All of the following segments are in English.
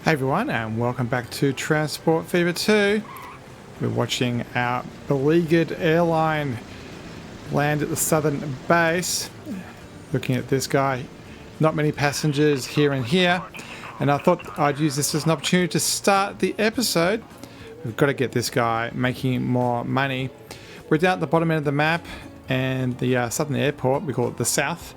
Hey everyone, and welcome back to Transport Fever 2. We're watching our beleaguered airline land at the southern base. Looking at this guy, not many passengers here and here. And I thought I'd use this as an opportunity to start the episode. We've got to get this guy making more money. We're down at the bottom end of the map, and the southern airport, we call it the South,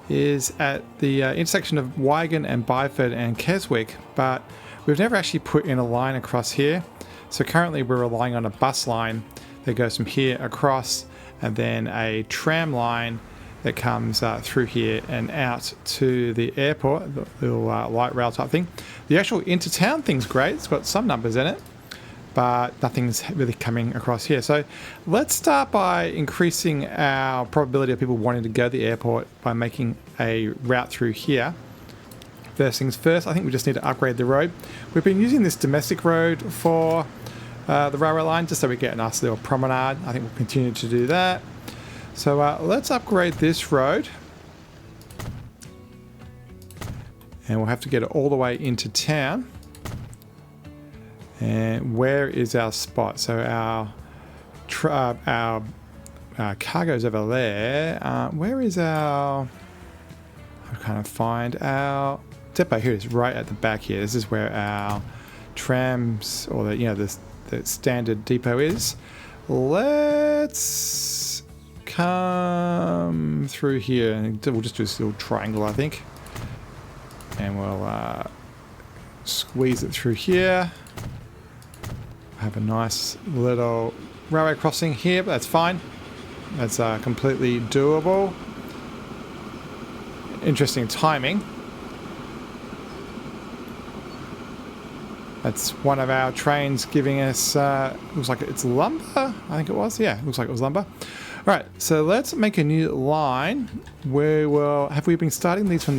is at the intersection of Wigan and Byford and Keswick, but we've never actually put in a line across here. So currently we're relying on a bus line that goes from here across, and then a tram line that comes through here and out to the airport, the little light rail type thing. The actual intertown thing's great, it's got some numbers in it, but nothing's really coming across here. So let's start by increasing our probability of people wanting to go to the airport by making a route through here. First things first, I think we just need to upgrade the road. We've been using this domestic road for the railway line just so we get a nice little promenade. I think we'll continue to do that. So let's upgrade this road. And we'll have to get it all the way into town. And where is our spot? So our cargo's over there. Where is our... I'm trying to find our depot. Here it is, right at the back here. This is where our trams, or the standard depot is. Let's come through here, and we'll just do this little triangle, I think. And we'll squeeze it through here. Have a nice little railway crossing here, but that's fine. That's completely doable. Interesting timing. That's one of our trains giving us, looks like it's lumber, I think it was. Yeah, looks like it was lumber. All right, so let's make a new line. Have we been starting these from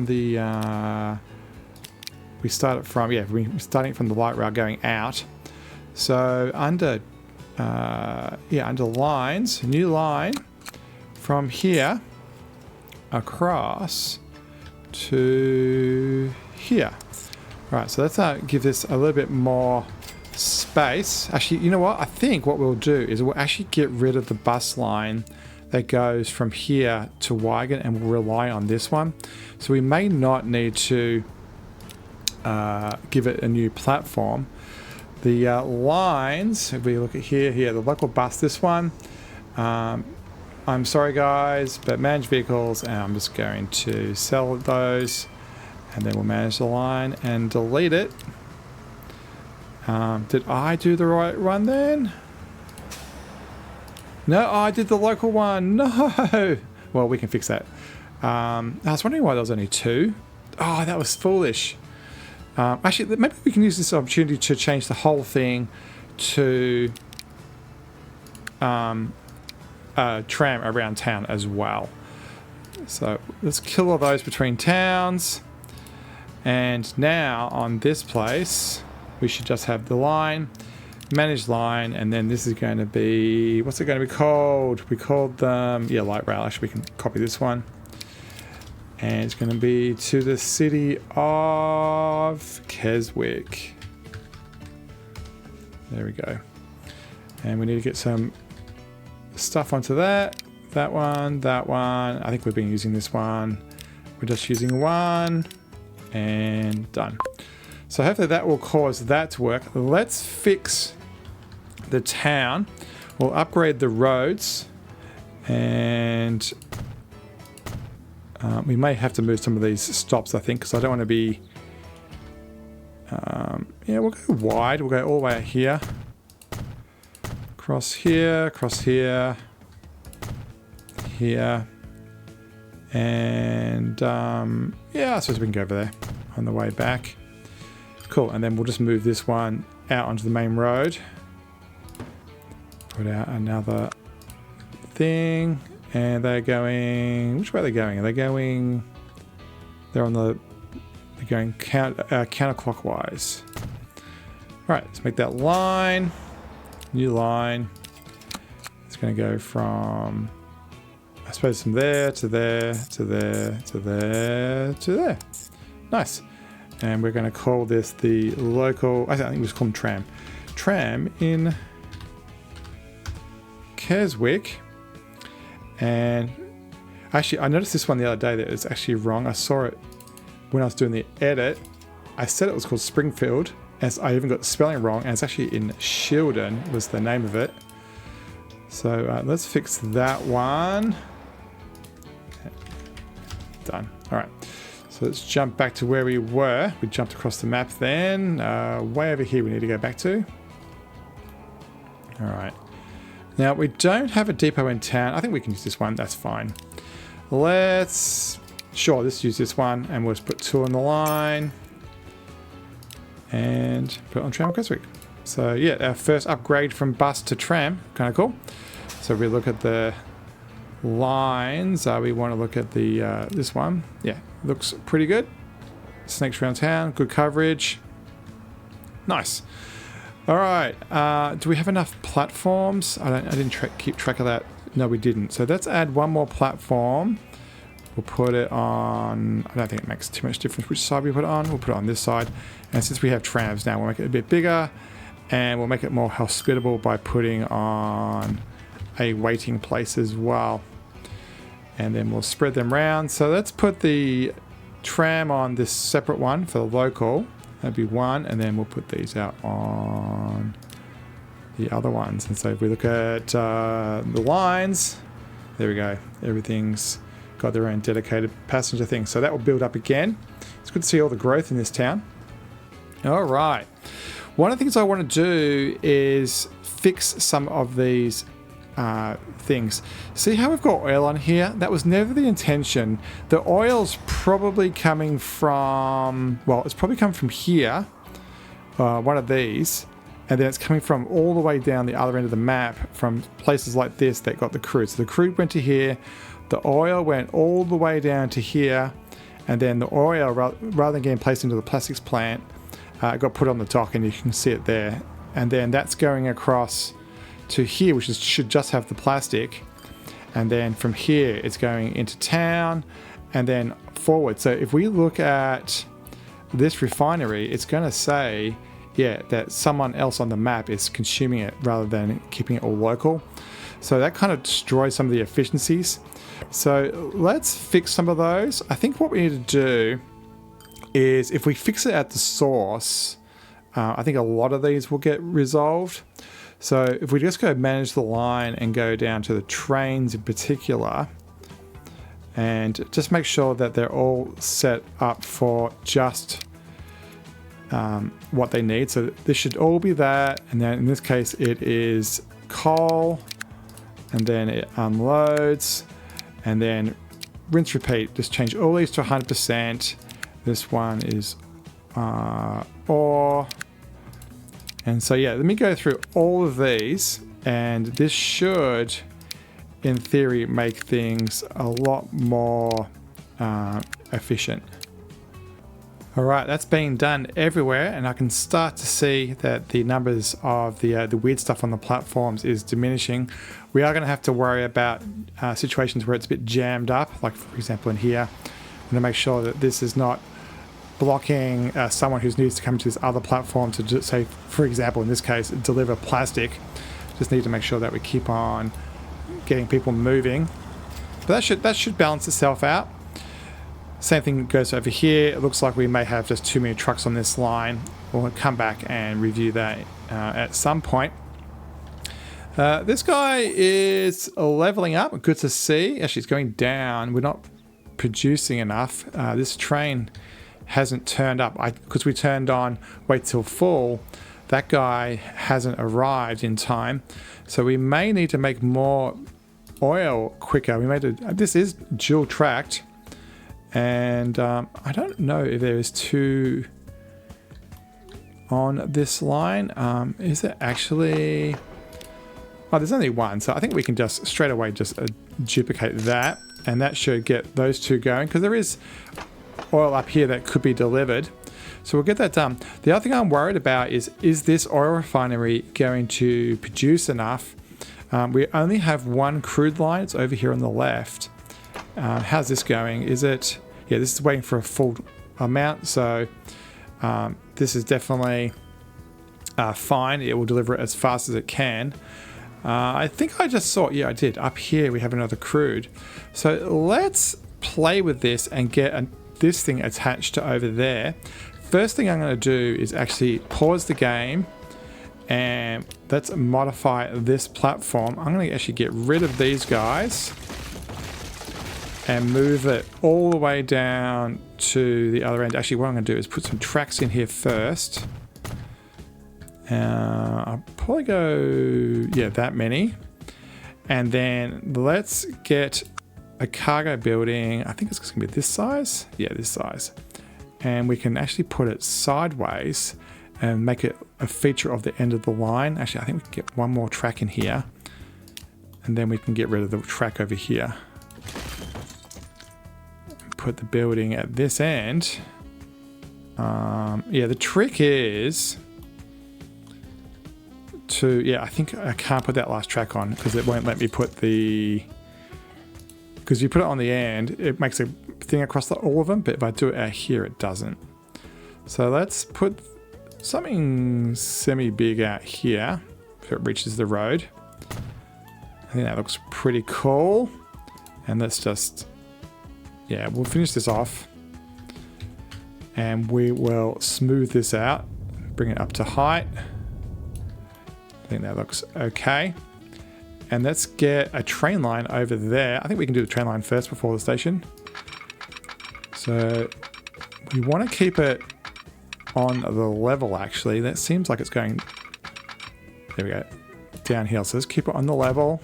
the we started from, we're starting from the light rail going out. So under lines, new line from here across to here. All right, so let's give this a little bit more space. Actually, you know what? I think what we'll do is we'll actually get rid of the bus line that goes from here to Wigan, and we'll rely on this one. So we may not need to give it a new platform. The lines, if we look at here, the local bus, this one. I'm sorry guys, but manage vehicles, and I'm just going to sell those, and then we'll manage the line and delete it. Did I do the right one then? No, I did the local one. No. Well, we can fix that. I was wondering why there was only two. Oh, that was foolish. Actually, maybe we can use this opportunity to change the whole thing to tram around town as well. So let's kill all those between towns. And now on this place, we should just have the line, manage line, and then this is going to be, what's it going to be called? We called them, light rail. Actually, we can copy this one. And it's going to be to the city of Keswick. There we go. And we need to get some stuff onto that. That one. I think we've been using this one. We're just using one. And done. So hopefully that will cause that to work. Let's fix the town. We'll upgrade the roads. And... we may have to move some of these stops, I think, because I don't want to be... we'll go wide. We'll go all the way out here. Across here, here. And, I suppose we can go over there on the way back. Cool, and then we'll just move this one out onto the main road. Put out another thing. And they're going... Which way are they going? They're going counterclockwise. Alright, let's make that line. New line. It's going to go from... I suppose from there to there to there to there to there. Nice. and we're going to call this the local, I think we just call them Tram. Tram in Keswick. And actually, I noticed this one the other day that it's actually wrong. I saw it when I was doing the edit. I said it was called Springfield, as I even got the spelling wrong, and it's actually in Shildon was the name of it. So let's fix that one. Done. All right. So let's jump back to where we were. We jumped across the map then. Way over here we need to go back to. All right. Now we don't have a depot in town. I think we can use this one. That's fine. Let's use this one, and we'll just put 2 on the line and put it on Tram Keswick. So yeah, our first upgrade from bus to tram. Kind of cool. So if we look at the lines, we want to look at the this one. Yeah, looks pretty good. Snakes around town, good coverage. Nice. All right. Do we have enough platforms? I didn't keep track of that. No, we didn't. So let's add one more platform. We'll put it on. I don't think it makes too much difference which side we put it on. We'll put it on this side. And since we have trams now, we'll make it a bit bigger, and we'll make it more hospitable by putting on a waiting place as well. And then we'll spread them around. So let's put the tram on this separate one for the local. That'd be one, and then we'll put these out on the other ones. And so if we look at the lines, there we go. Everything's got their own dedicated passenger thing. So that will build up again. It's good to see all the growth in this town. All right. One of the things I want to do is fix some of these things. See how we've got oil on here? That was never the intention. The oil's probably coming from, well, it's probably come from here, one of these, and then it's coming from all the way down the other end of the map from places like this that got the crude. So the crude went to here, the oil went all the way down to here, and then the oil, rather than getting placed into the plastics plant, got put on the dock, and you can see it there. And then that's going across to here, which should just have the plastic, and then from here it's going into town and then forward. So if we look at this refinery, it's going to say, yeah, that someone else on the map is consuming it rather than keeping it all local. So that kind of destroys some of the efficiencies. So let's fix some of those. I think what we need to do is, if we fix it at the source, I think a lot of these will get resolved. So if we just go manage the line and go down to the trains in particular, and just make sure that they're all set up for just what they need. So this should all be that, and then in this case it is coal, and then it unloads, and then rinse repeat. Just change all these to 100%. This one is ore. And so yeah, let me go through all of these, and this should, in theory, make things a lot more efficient. All right, that's being done everywhere, and I can start to see that the numbers of the weird stuff on the platforms is diminishing. We are going to have to worry about situations where it's a bit jammed up, like for example in here. I'm going to make sure that this is not blocking someone who needs to come to this other platform to just say, for example, in this case, deliver plastic. Just need to make sure that we keep on getting people moving. But that should balance itself out. Same thing goes over here. It looks like we may have just too many trucks on this line. We'll come back and review that at some point. This guy is leveling up. Good to see. Actually, it's going down. We're not producing enough. This train hasn't turned up because we turned on wait till full. That guy hasn't arrived in time, so we may need to make more oil quicker. This is dual tracked, and I don't know if there is two on this line. Is there actually? Oh, there's only one, so I think we can just straight away just duplicate that, and that should get those two going, because there is oil up here that could be delivered. So we'll get that done. The other thing I'm worried about is this oil refinery going to produce enough? We only have one crude line. It's over here on the left. How's this going? Is it? Yeah, this is waiting for a full amount. So This is definitely fine. It will deliver it as fast as it can. I think I just saw, yeah, I did. Up here we have another crude. So let's play with this and get this thing attached to over there. First thing I'm going to do is actually pause the game and let's modify this platform. I'm going to actually get rid of these guys and move it all the way down to the other end. Actually, what I'm going to do is put some tracks in here first. I'll probably go, yeah, that many. And then let's get a cargo building. I think it's going to be this size. Yeah, this size. And we can actually put it sideways and make it a feature of the end of the line. Actually, I think we can get one more track in here. And then we can get rid of the track over here. Put the building at this end. Yeah, the trick is to, yeah, I think I can't put that last track on because it won't let me put the, because you put it on the end, it makes a thing across all of them, but if I do it out here, it doesn't. So let's put something semi-big out here if it reaches the road. I think that looks pretty cool. And let's just, yeah, we'll finish this off. And we will smooth this out, bring it up to height. I think that looks okay. And let's get a train line over there. I think we can do the train line first before the station. So we want to keep it on the level, actually. That seems like it's going, there we go, downhill. So let's keep it on the level.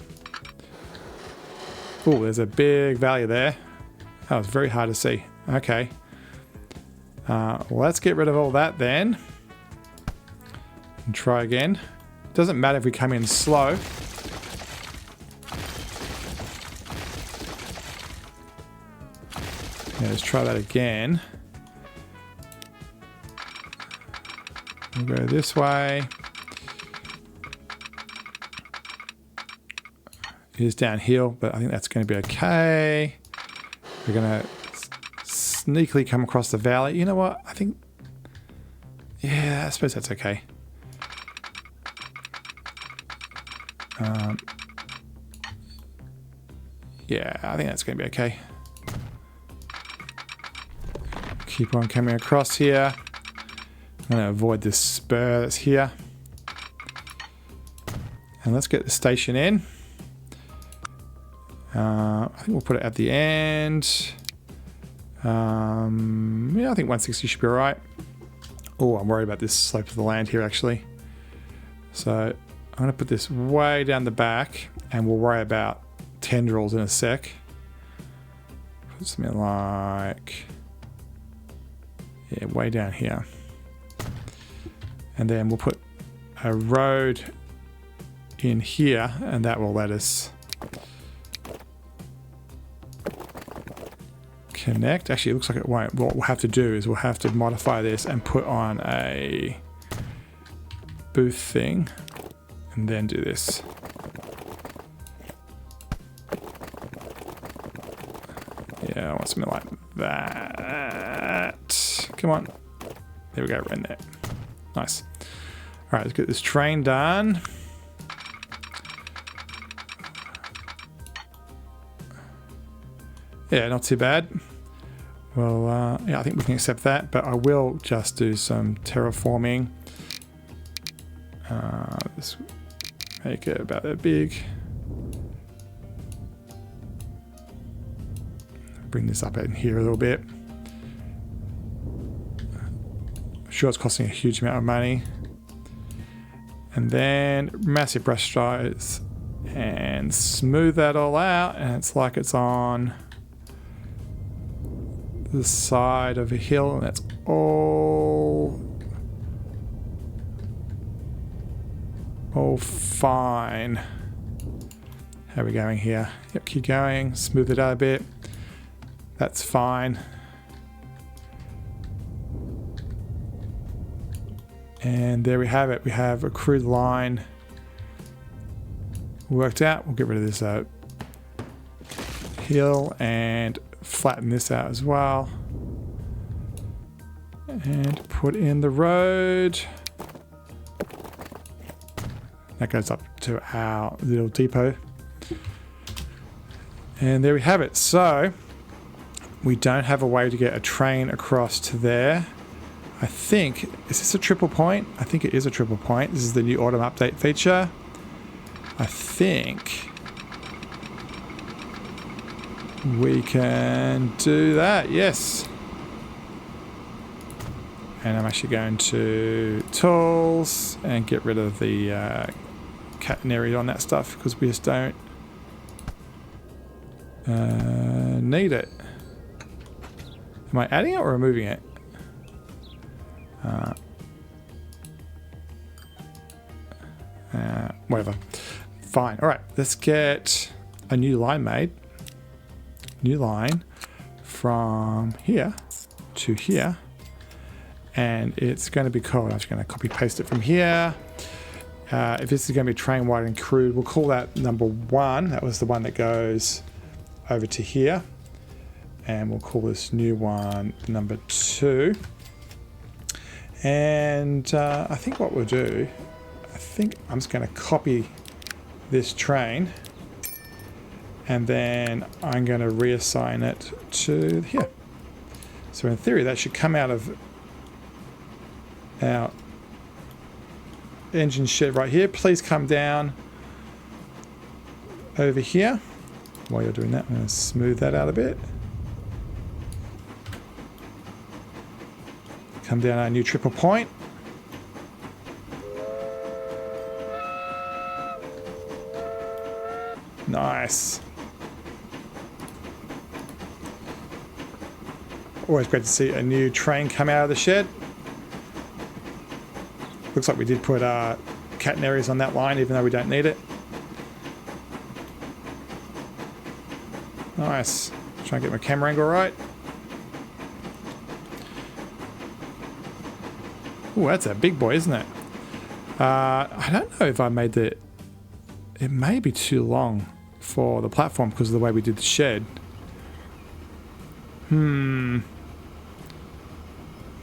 Oh, there's a big valley there. That was very hard to see. Okay. Let's get rid of all that then. And try again. Doesn't matter if we come in slow. Yeah, let's try that again. We'll go this way. It is downhill, but I think that's going to be okay. We're going to sneakily come across the valley. You know what? I think, yeah, I suppose that's okay. Yeah, I think that's going to be okay. Keep on coming across here. I'm going to avoid this spur that's here. And let's get the station in. I think we'll put it at the end. Yeah, I think 160 should be all right. Oh, I'm worried about this slope of the land here, actually. So I'm going to put this way down the back, and we'll worry about tendrils in a sec. Put something like, yeah, way down here. And then we'll put a road in here, and that will let us connect. Actually, it looks like it won't. What we'll have to do is we'll have to modify this and put on a booth thing and then do this. Yeah, I want something like that. Come on. There we go, right in there. Nice. All right, let's get this train done. Yeah, not too bad. Well, yeah, I think we can accept that, but I will just do some terraforming. Let's make it about that big. Bring this up in here a little bit. I'm sure it's costing a huge amount of money. And then massive brush strokes and smooth that all out, and it's like it's on the side of a hill, and that's all fine. How are we going here? Yep, keep going, smooth it out a bit. That's fine. And there we have it. We have a crude line worked out. We'll get rid of this hill and flatten this out as well. And put in the road. That goes up to our little depot. And there we have it. So we don't have a way to get a train across to there. I think, is this a triple point? I think it is a triple point. This is the new autumn update feature. I think we can do that, yes. And I'm actually going to tools and get rid of the catenary on that stuff because we just don't need it. Am I adding it or removing it? Whatever. Fine. All right. Let's get a new line made. New line from here to here. And it's going to be called, I'm just going to copy paste it from here. If this is going to be train wide and crude, we'll call that number 1. That was the one that goes over to here. And we'll call this new one number 2. And I think what we'll do, I think I'm just going to copy this train and then I'm going to reassign it to here. So in theory that should come out of our engine shed right here. Please come down over here. While you're doing that, I'm going to smooth that out a bit. Come down our new triple point. Nice. Always great to see a new train come out of the shed. Looks like we did put catenaries on that line even though we don't need it. Nice. Try and get my camera angle right. Oh, that's a big boy, isn't it? I don't know if I made the... It may be too long for the platform because of the way we did the shed.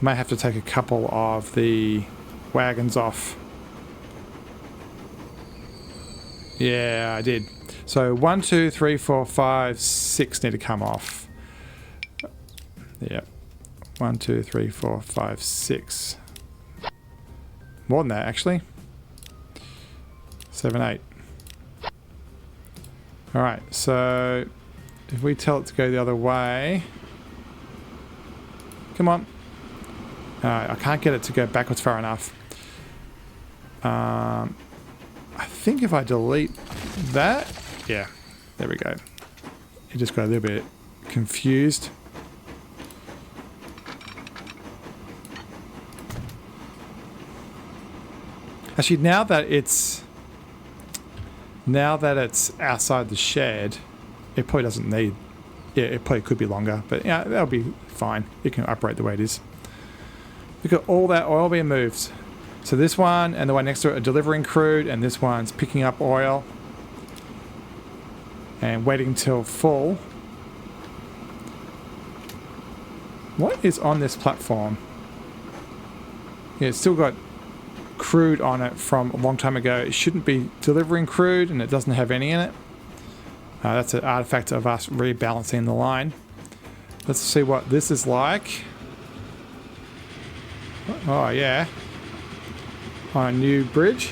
Might have to take a couple of the wagons off. Yeah, I did. So 1, 2, 3, 4, 5, 6 need to come off. Yep. 1, 2, 3, 4, 5, 6. More than that, actually. 7, 8. Alright, so if we tell it to go the other way... Come on. I can't get it to go backwards far enough. I think if I delete that... Yeah, there we go. It just got a little bit confused. Actually, now that it's outside the shed, it probably doesn't need... Yeah, it probably could be longer, but yeah, that'll be fine. It can operate the way it is. Look at all that oil being moved. So this one and the one next to it are delivering crude, and this one's picking up oil and waiting till full. What is on this platform? Yeah, it's still got crude on it from a long time ago. It shouldn't be delivering crude, and it doesn't have any in it. That's an artifact of us rebalancing the line. Let's see what this is like. Oh yeah, on a new bridge.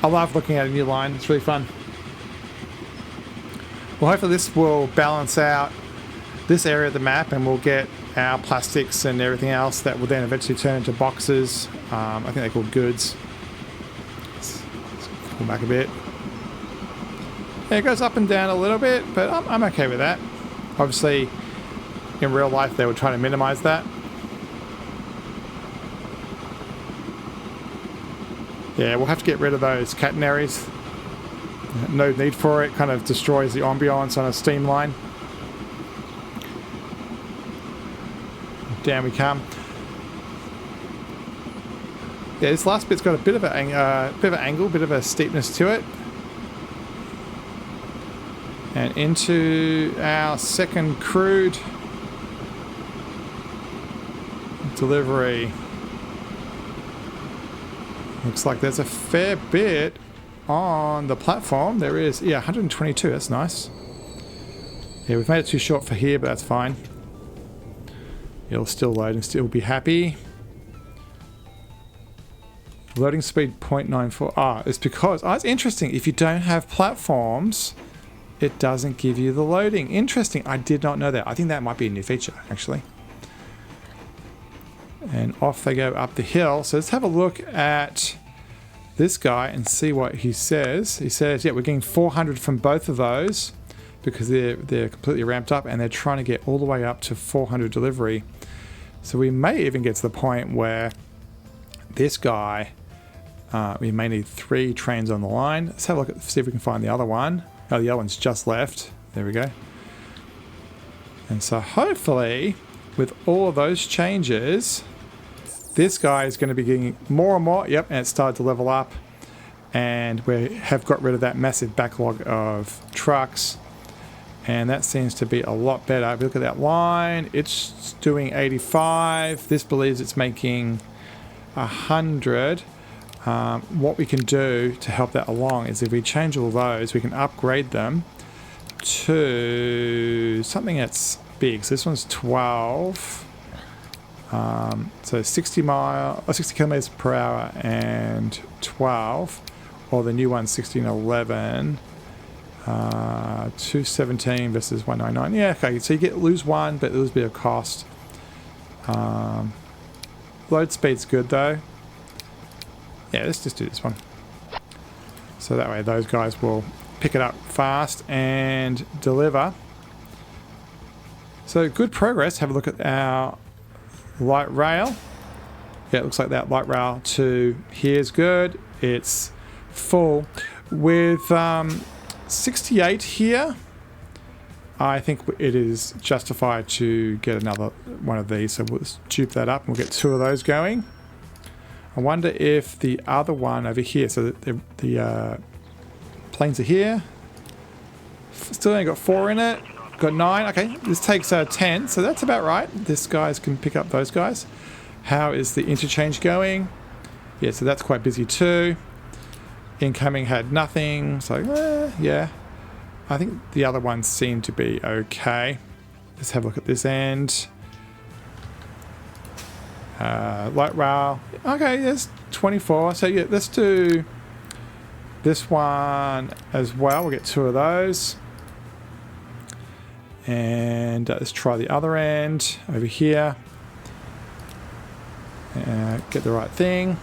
I love looking at a new line, it's really fun. Well, hopefully this will balance out this area of the map and we'll get our plastics and everything else that will then eventually turn into boxes. I think they're called goods. Let's pull back a bit. Yeah, it goes up and down a little bit, but I'm okay with that. Obviously, in real life, they would try to minimize that. Yeah, we'll have to get rid of those catenaries. No need for it. Kind of destroys the ambiance on a steam line. Down we come. Yeah, this last bit's got a bit of an angle, bit of a steepness to it. And into our second crude delivery. Looks like there's a fair bit on the platform. There is, yeah, 122. That's nice. Yeah, we've made it too short for here, but that's fine. It'll still load and still be happy. Loading speed 0.94. Ah, it's because, it's interesting. If you don't have platforms, it doesn't give you the loading. Interesting. I did not know that. I think that might be a new feature, actually. And off they go up the hill. So let's have a look at this guy and see what he says. He says, yeah, we're getting 400 from both of those because they're completely ramped up and they're trying to get all the way up to 400 delivery. So we may even get to the point where this guy, we may need 3 trains on the line. Let's have a look at, see if we can find the other one. Oh, the other one's just left. There we go. And so hopefully with all of those changes, this guy is going to be getting more and more. Yep, and it started to level up. And we have got rid of that massive backlog of trucks. And that seems to be a lot better. If you look at that line, it's doing 85. This believes it's making 100. What we can do to help that along is if we change all those, we can upgrade them to something that's big. So this one's 12. So 60 kilometers per hour and 12. Or the new one's 1611. 217 versus 199. Yeah, okay. So you lose one, but lose a bit of cost. Load speed's good though. Yeah, let's just do this one. So that way those guys will pick it up fast and deliver. So good progress. Have a look at our light rail. Yeah, it looks like that light rail to here is good. It's full. With 68 here, I think it is justified to get another one of these. So we'll dupe that up and we'll get 2 of those going. I wonder if the other one over here, so the planes are here. Still only got 4 in it. Got 9. Okay, this takes 10, so that's about right. This guys can pick up those guys. How is the interchange going? Yeah, so that's quite busy too. Incoming had nothing, so yeah. I think the other ones seem to be okay. Let's have a look at this end. Light rail. Okay, there's 24. So yeah, let's do this one as well. We'll get 2 of those. And let's try the other end over here. Get the right thing.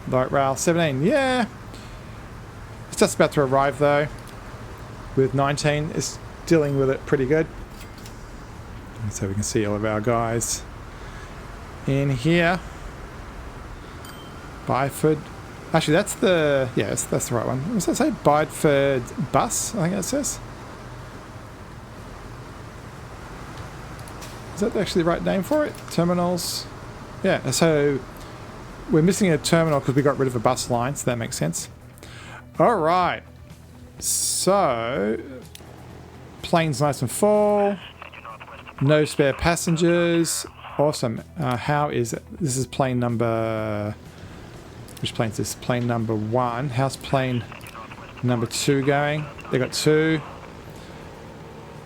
Light rail 17. Yeah. It's just about to arrive though. With 19, it's dealing with it pretty good. And so we can see all of our guys in here. Bideford. Actually, that's the... Yeah, that's the right one. What does that say? Bideford bus, I think it says. Is that actually the right name for it? Terminals. Yeah, so we're missing a terminal because we got rid of a bus line, so that makes sense. All right. So, plane's nice and full. No spare passengers. Awesome. How is it? This is plane number... Which plane is this? Plane number 1. How's plane number 2 going? They got 2.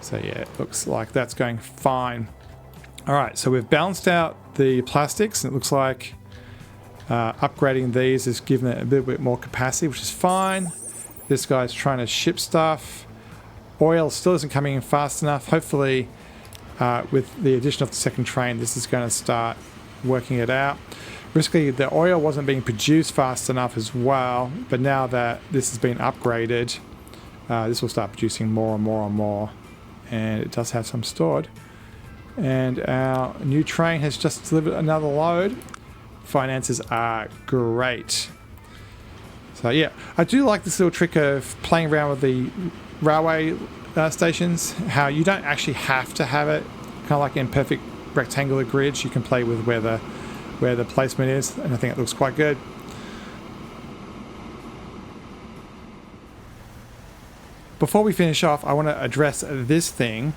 So yeah, it looks like that's going fine. All right, so we've balanced out the plastics, and it looks like upgrading these has given it a little bit more capacity, which is fine. This guy's trying to ship stuff. Oil still isn't coming in fast enough. Hopefully, with the addition of the second train, this is going to start working it out. Basically, the oil wasn't being produced fast enough as well, but now that this has been upgraded, this will start producing more and more and more. And it does have some stored. And our new train has just delivered another load. Finances are great. So yeah, I do like this little trick of playing around with the railway stations. How you don't actually have to have it kind of like in perfect rectangular grids. You can play with where the placement is, and I think it looks quite good. before we finish off, I want to address this thing.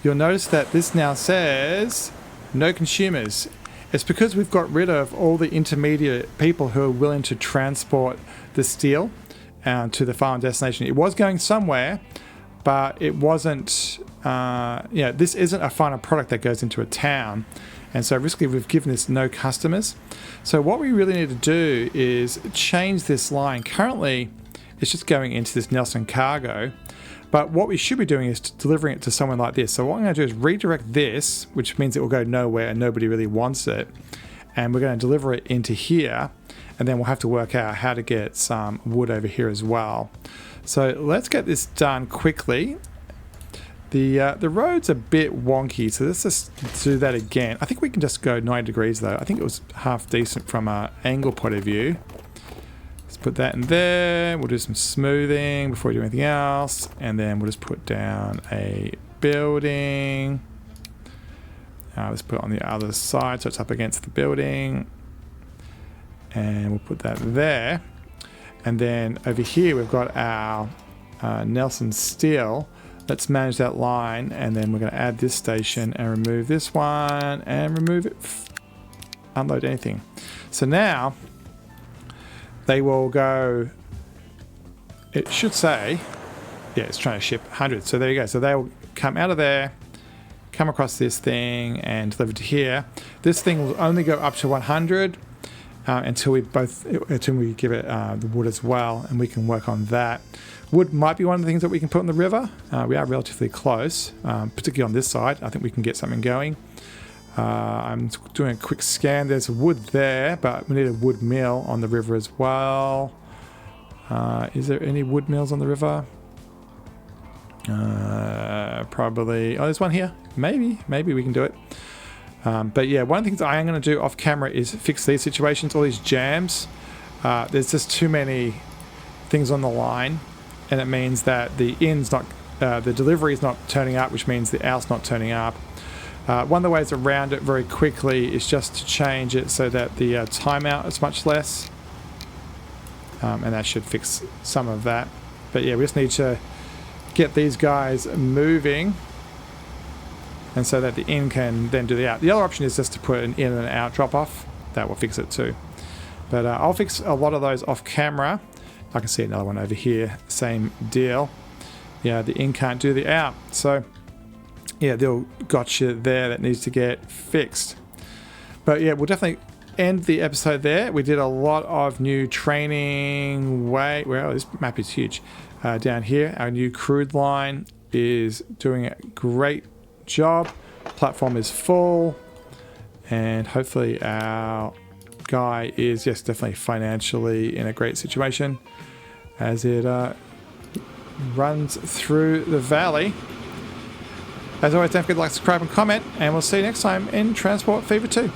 You'll notice that this now says no consumers. It's because we've got rid of all the intermediate people who are willing to transport the steel to the final destination. It was going somewhere, but it wasn't, this isn't a final product that goes into a town. And so basically we've given this no customers. So what we really need to do is change this line. Currently, it's just going into this Nelson cargo. But what we should be doing is delivering it to someone like this. So what I'm going to do is redirect this, which means it will go nowhere and nobody really wants it. And we're going to deliver it into here. And then we'll have to work out how to get some wood over here as well. So let's get this done quickly. The road's a bit wonky, so let's just do that again. I think we can just go 90 degrees though. I think it was half decent from an angle point of view. Let's put that in there. We'll do some smoothing before we do anything else. And then we'll just put down a building. Let's put it on the other side so it's up against the building. And we'll put that there. And then over here we've got our Nelson steel. Let's manage that line, and then we're going to add this station and remove this one and remove it. Unload anything. So now they will go, it should say, yeah, it's trying to ship 100. So there you go. So they will come out of there, come across this thing and deliver to here. This thing will only go up to 100 until we give it the wood as well, and we can work on that. Wood might be one of the things that we can put in the river. We are relatively close, particularly on this side. I think we can get something going. I'm doing a quick scan. There's wood there, but we need a wood mill on the river as well. Is there any wood mills on the river? Probably. Oh, there's one here. Maybe we can do it. But yeah, one of the things I am going to do off camera is fix these situations, all these jams. There's just too many things on the line, and it means that the delivery is not turning up, which means the out's not turning up. One of the ways around it very quickly is just to change it so that the timeout is much less, and that should fix some of that. But yeah, we just need to get these guys moving, and so that the in can then do the out. The other option is just to put an in and out drop off. That will fix it too. But I'll fix a lot of those off camera. I can see another one over here, same deal. Yeah, the in can't do the out. So yeah, they'll gotcha there that needs to get fixed. But yeah, we'll definitely end the episode there. We did a lot of new training well, this map is huge. Down here, our new crude line is doing a great job. Platform is full, and hopefully our guy is, yes, definitely financially in a great situation as it runs through the valley. As always, don't forget to like, subscribe and comment, and we'll see you next time in Transport Fever 2.